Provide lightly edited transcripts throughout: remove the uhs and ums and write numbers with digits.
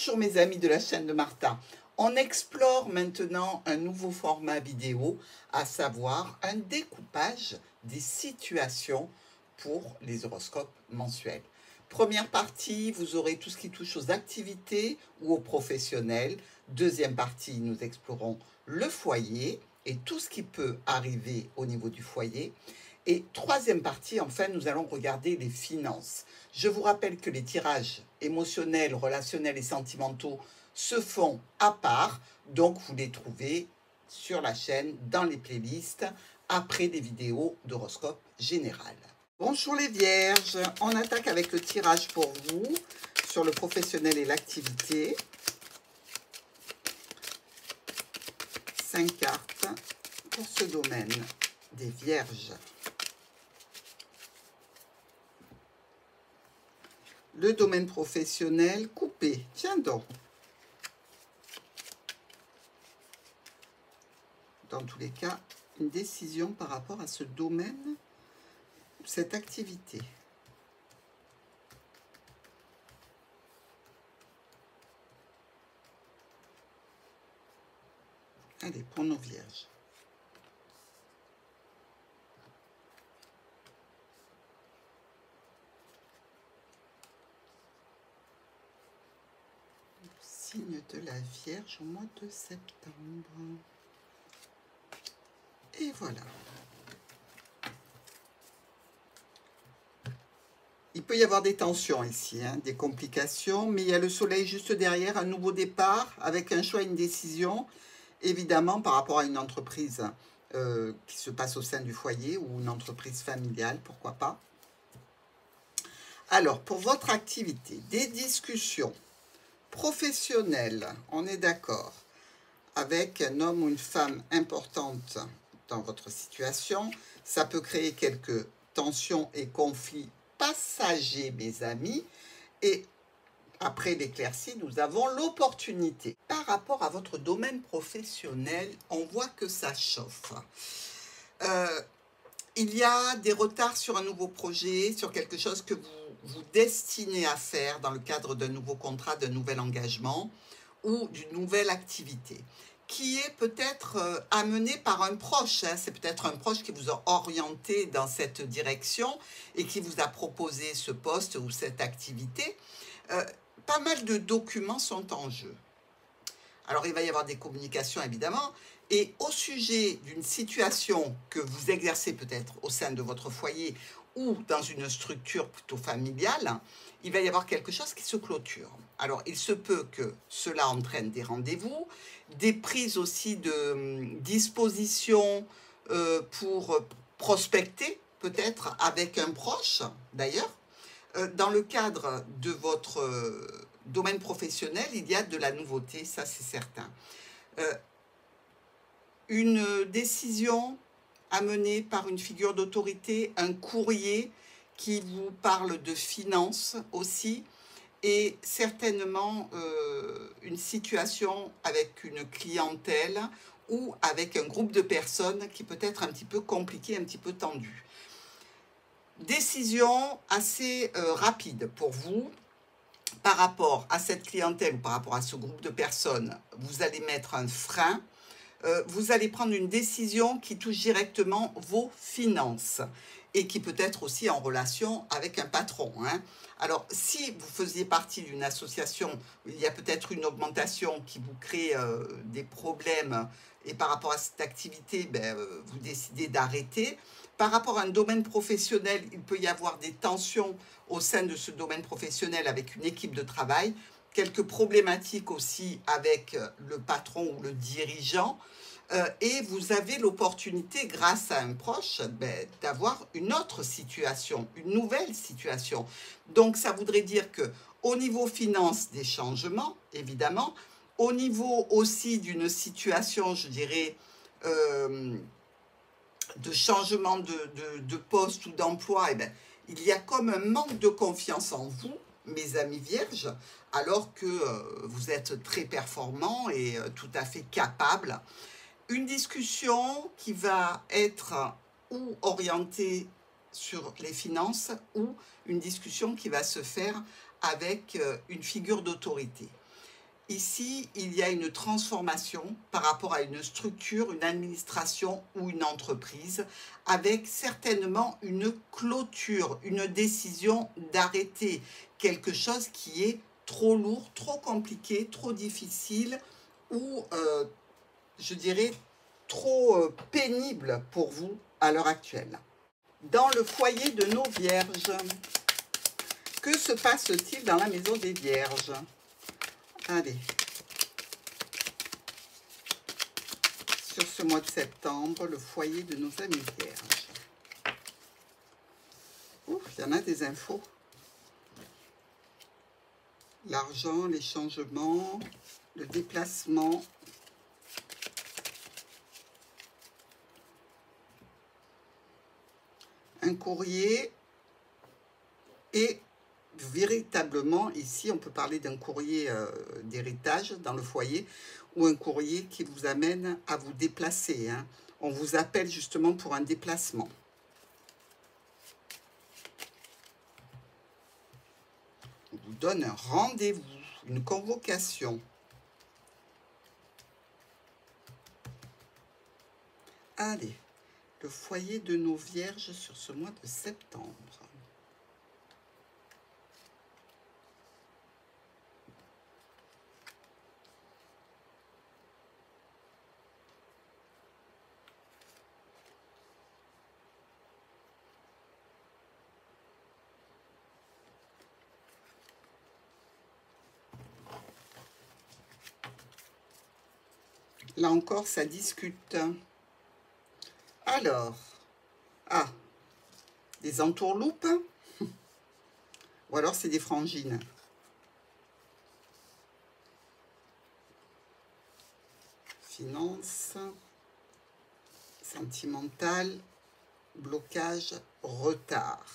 Bonjour mes amis de la chaîne de Martha. On explore maintenant un nouveau format vidéo, à savoir un découpage des situations pour les horoscopes mensuels. Première partie, vous aurez tout ce qui touche aux activités ou aux professionnels. Deuxième partie, nous explorons le foyer et tout ce qui peut arriver au niveau du foyer. Et troisième partie, enfin, nous allons regarder les finances. Je vous rappelle que les tirages émotionnels, relationnels et sentimentaux se font à part, donc vous les trouvez sur la chaîne, dans les playlists, après des vidéos d'horoscope général. Bonjour les vierges, on attaque avec le tirage pour vous sur le professionnel et l'activité. 5 cartes pour ce domaine des vierges. Le domaine professionnel coupé. Tiens donc. Dans tous les cas, une décision par rapport à ce domaine, cette activité. Allez, pour nos vierges. Signe de la Vierge au mois de septembre. Et voilà. Il peut y avoir des tensions ici, hein, des complications, mais il y a le soleil juste derrière, un nouveau départ avec un choix, une décision, évidemment par rapport à une entreprise qui se passe au sein du foyer ou une entreprise familiale, pourquoi pas. Alors, pour votre activité, des discussions professionnelles, on est d'accord, avec un homme ou une femme importante dans votre situation, ça peut créer quelques tensions et conflits passagers, mes amis, et après l'éclaircie, nous avons l'opportunité. Par rapport à votre domaine professionnel, on voit que ça chauffe. Il y a des retards sur un nouveau projet, sur quelque chose que vous destinez à faire dans le cadre d'un nouveau contrat, d'un nouvel engagement ou d'une nouvelle activité, qui est peut-être amené par un proche. Hein. C'est peut-être un proche qui vous a orienté dans cette direction et qui vous a proposé ce poste ou cette activité. Pas mal de documents sont en jeu. Alors, il va y avoir des communications, évidemment, et au sujet d'une situation que vous exercez peut-être au sein de votre foyer ou dans une structure plutôt familiale, il va y avoir quelque chose qui se clôture. Alors, il se peut que cela entraîne des rendez-vous, des prises aussi de dispositions pour prospecter, peut-être avec un proche, d'ailleurs. Dans le cadre de votre domaine professionnel, il y a de la nouveauté, ça c'est certain. Une décision amenée par une figure d'autorité, un courrier qui vous parle de finances aussi, et certainement une situation avec une clientèle ou avec un groupe de personnes qui peut être un petit peu compliqué, un petit peu tendu. Décision assez rapide pour vous par rapport à cette clientèle ou par rapport à ce groupe de personnes. Vous allez mettre un frein, vous allez prendre une décision qui touche directement vos finances et qui peut être aussi en relation avec un patron. Hein. Alors, si vous faisiez partie d'une association, il y a peut-être une augmentation qui vous crée des problèmes et par rapport à cette activité, vous décidez d'arrêter. Par rapport à un domaine professionnel, il peut y avoir des tensions au sein de ce domaine professionnel avec une équipe de travail, quelques problématiques aussi avec le patron ou le dirigeant, et vous avez l'opportunité, grâce à un proche, d'avoir une autre situation, une nouvelle situation. Donc, ça voudrait dire qu'au niveau finance, des changements, évidemment, au niveau aussi d'une situation, je dirais, de changement de poste ou d'emploi, il y a comme un manque de confiance en vous, mes amis vierges, alors que vous êtes très performants et tout à fait capables. Une discussion qui va être ou orientée sur les finances ou une discussion qui va se faire avec une figure d'autorité. Ici, il y a une transformation par rapport à une structure, une administration ou une entreprise, avec certainement une clôture, une décision d'arrêter quelque chose qui est trop lourd, trop compliqué, trop difficile ou, je dirais, trop pénible pour vous à l'heure actuelle. Dans le foyer de nos vierges, que se passe-t-il dans la maison des vierges? Allez. Sur ce mois de septembre, le foyer de nos amis vierges. Ouf, il y en a des infos. L'argent, les changements, le déplacement. Un courrier et véritablement, ici, on peut parler d'un courrier d'héritage dans le foyer ou un courrier qui vous amène à vous déplacer. Hein. On vous appelle justement pour un déplacement. On vous donne un rendez-vous, une convocation. Allez, le foyer de nos vierges sur ce mois de septembre. Là encore, ça discute. Alors, des entourloupes, ou alors c'est des frangines. Finance, sentimental, blocage, retard.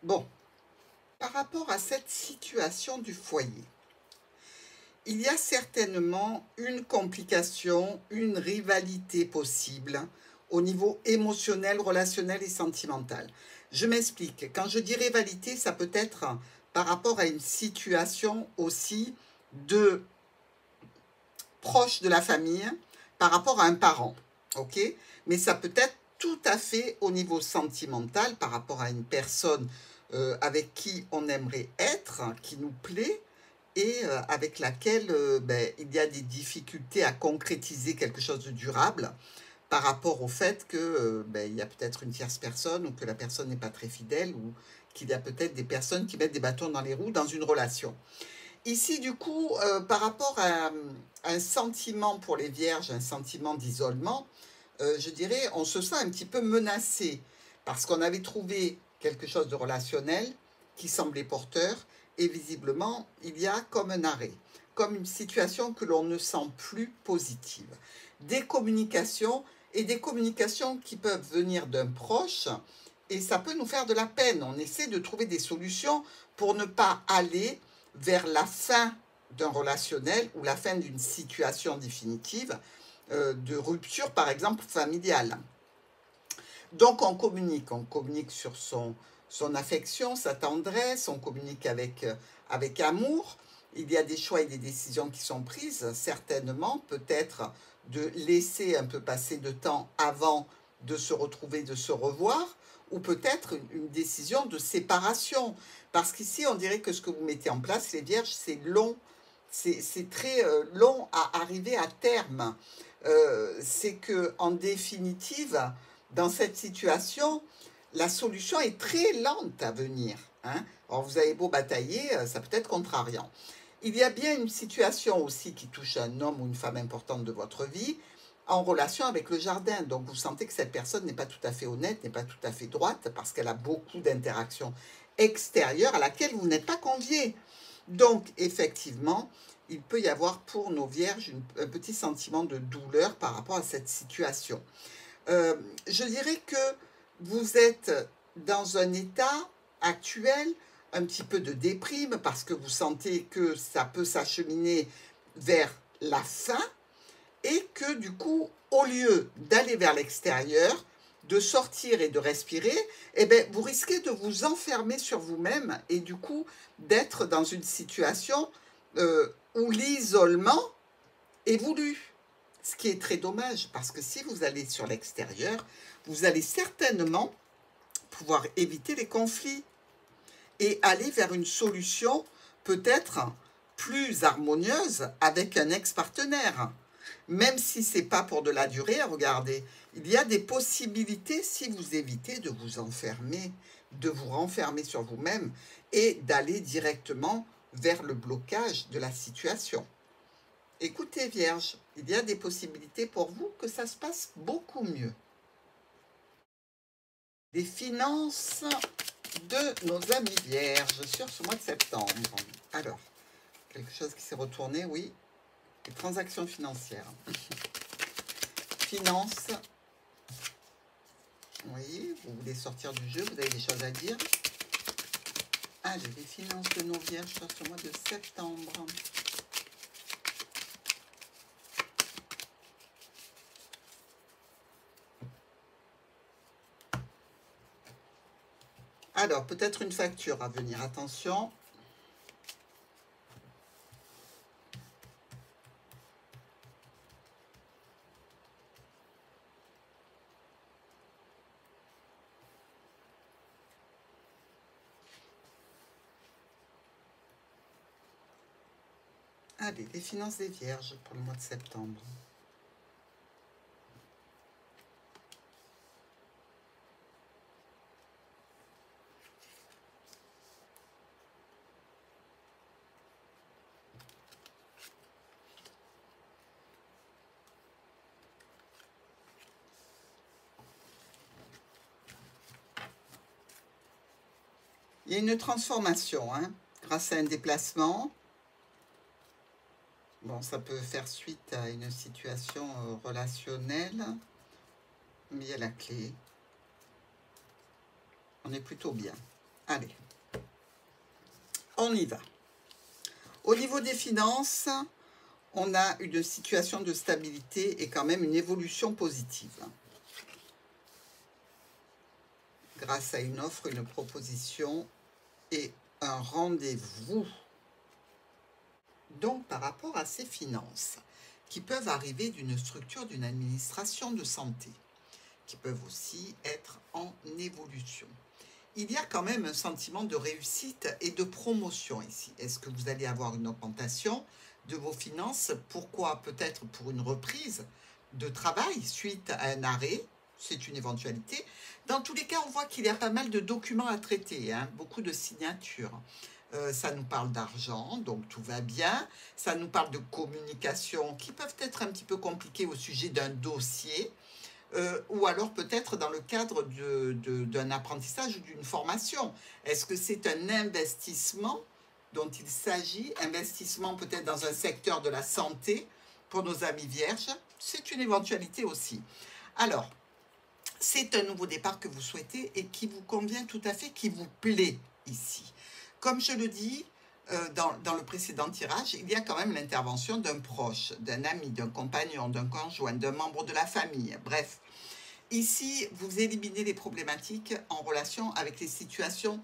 Bon, par rapport à cette situation du foyer, il y a certainement une complication, une rivalité possible au niveau émotionnel, relationnel et sentimental. Je m'explique. Quand je dis rivalité, ça peut être par rapport à une situation aussi de proche de la famille, par rapport à un parent, ok? Mais ça peut être tout à fait au niveau sentimental, par rapport à une personne avec qui on aimerait être, qui nous plaît, et avec laquelle il y a des difficultés à concrétiser quelque chose de durable par rapport au fait que il y a peut-être une tierce personne ou que la personne n'est pas très fidèle ou qu'il y a peut-être des personnes qui mettent des bâtons dans les roues dans une relation. Ici, du coup, par rapport à un sentiment pour les vierges, un sentiment d'isolement, je dirais, on se sent un petit peu menacé parce qu'on avait trouvé quelque chose de relationnel qui semblait porteur et visiblement, il y a comme un arrêt, comme une situation que l'on ne sent plus positive. Des communications et des communications qui peuvent venir d'un proche et ça peut nous faire de la peine. On essaie de trouver des solutions pour ne pas aller vers la fin d'un relationnel ou la fin d'une situation définitive de rupture, par exemple, familiale. Donc, on communique sur son affection, sa tendresse, on communique avec amour. Il y a des choix et des décisions qui sont prises, certainement, peut-être de laisser un peu passer de temps avant de se retrouver, de se revoir, ou peut-être une décision de séparation. Parce qu'ici, on dirait que ce que vous mettez en place, les vierges, c'est long, c'est très long à arriver à terme. C'est qu'en définitive, dans cette situation, la solution est très lente à venir. Hein. Alors, vous avez beau batailler, ça peut être contrariant. Il y a bien une situation aussi qui touche un homme ou une femme importante de votre vie en relation avec le jardin. Donc, vous sentez que cette personne n'est pas tout à fait honnête, n'est pas tout à fait droite parce qu'elle a beaucoup d'interactions extérieures à laquelle vous n'êtes pas convié. Donc, effectivement, il peut y avoir pour nos vierges un petit sentiment de douleur par rapport à cette situation. Je dirais que vous êtes dans un état actuel un petit peu de déprime parce que vous sentez que ça peut s'acheminer vers la fin et que du coup, au lieu d'aller vers l'extérieur, de sortir et de respirer, eh bien, vous risquez de vous enfermer sur vous-même et du coup d'être dans une situation où l'isolement est voulu. Ce qui est très dommage, parce que si vous allez sur l'extérieur, vous allez certainement pouvoir éviter les conflits et aller vers une solution peut-être plus harmonieuse avec un ex-partenaire. Même si ce n'est pas pour de la durée, regardez, il y a des possibilités si vous évitez de vous enfermer, de vous renfermer sur vous-même et d'aller directement vers le blocage de la situation. Écoutez, Vierge, il y a des possibilités pour vous que ça se passe beaucoup mieux. Les finances de nos amis Vierges sur ce mois de septembre. Alors, quelque chose qui s'est retourné, oui. Les transactions financières. Finances. Oui, vous voulez sortir du jeu, vous avez des choses à dire. Ah, j'ai les finances de nos Vierges sur ce mois de septembre. Alors, peut-être une facture à venir, attention. Allez, les finances des Vierges pour le mois de septembre. Il y a une transformation, hein, grâce à un déplacement. Bon, ça peut faire suite à une situation relationnelle, mais il y a la clé. On est plutôt bien. Allez, on y va. Au niveau des finances, on a une situation de stabilité et quand même une évolution positive. Grâce à une offre, une proposition et un rendez-vous. Donc, par rapport à ces finances, qui peuvent arriver d'une structure, d'une administration de santé, qui peuvent aussi être en évolution. Il y a quand même un sentiment de réussite et de promotion ici. Est-ce que vous allez avoir une augmentation de vos finances? Pourquoi? Peut-être pour une reprise de travail suite à un arrêt. C'est une éventualité. Dans tous les cas, on voit qu'il y a pas mal de documents à traiter, hein, beaucoup de signatures. Ça nous parle d'argent, donc tout va bien. Ça nous parle de communication qui peuvent être un petit peu compliquées au sujet d'un dossier. Ou alors peut-être dans le cadre d'un apprentissage ou d'une formation. Est-ce que c'est un investissement dont il s'agit? Investissement peut-être dans un secteur de la santé pour nos amis vierges? C'est une éventualité aussi. Alors, c'est un nouveau départ que vous souhaitez et qui vous convient tout à fait, qui vous plaît ici. Comme je le dis dans le précédent tirage, il y a quand même l'intervention d'un proche, d'un ami, d'un compagnon, d'un conjoint, d'un membre de la famille, bref. Ici, vous éliminez les problématiques en relation avec les situations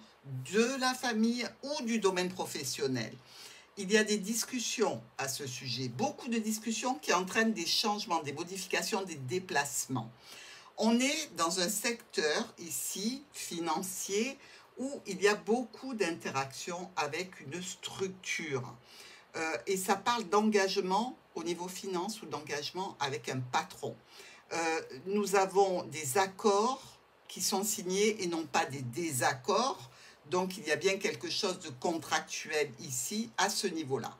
de la famille ou du domaine professionnel. Il y a des discussions à ce sujet, beaucoup de discussions qui entraînent des changements, des modifications, des déplacements. On est dans un secteur ici financier où il y a beaucoup d'interactions avec une structure. Et ça parle d'engagement au niveau finance ou d'engagement avec un patron. Nous avons des accords qui sont signés et non pas des désaccords. Donc, il y a bien quelque chose de contractuel ici, à ce niveau-là.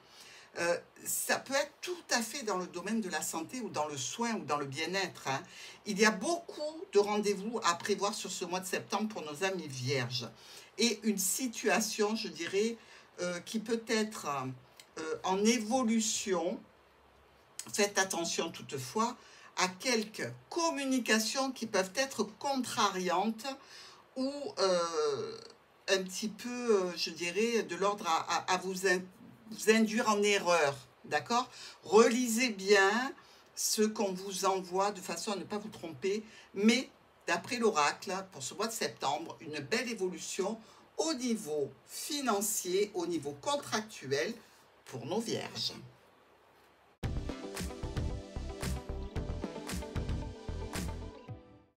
Ça peut être tout à fait dans le domaine de la santé ou dans le soin ou dans le bien-être, hein. Il y a beaucoup de rendez-vous à prévoir sur ce mois de septembre pour nos amis vierges. Et une situation, je dirais, qui peut être en évolution. Faites attention toutefois à quelques communications qui peuvent être contrariantes ou un petit peu, je dirais, de l'ordre à vous induire en erreur, d'accord? Relisez bien ce qu'on vous envoie de façon à ne pas vous tromper, mais d'après l'oracle, pour ce mois de septembre, une belle évolution au niveau financier, au niveau contractuel, pour nos vierges.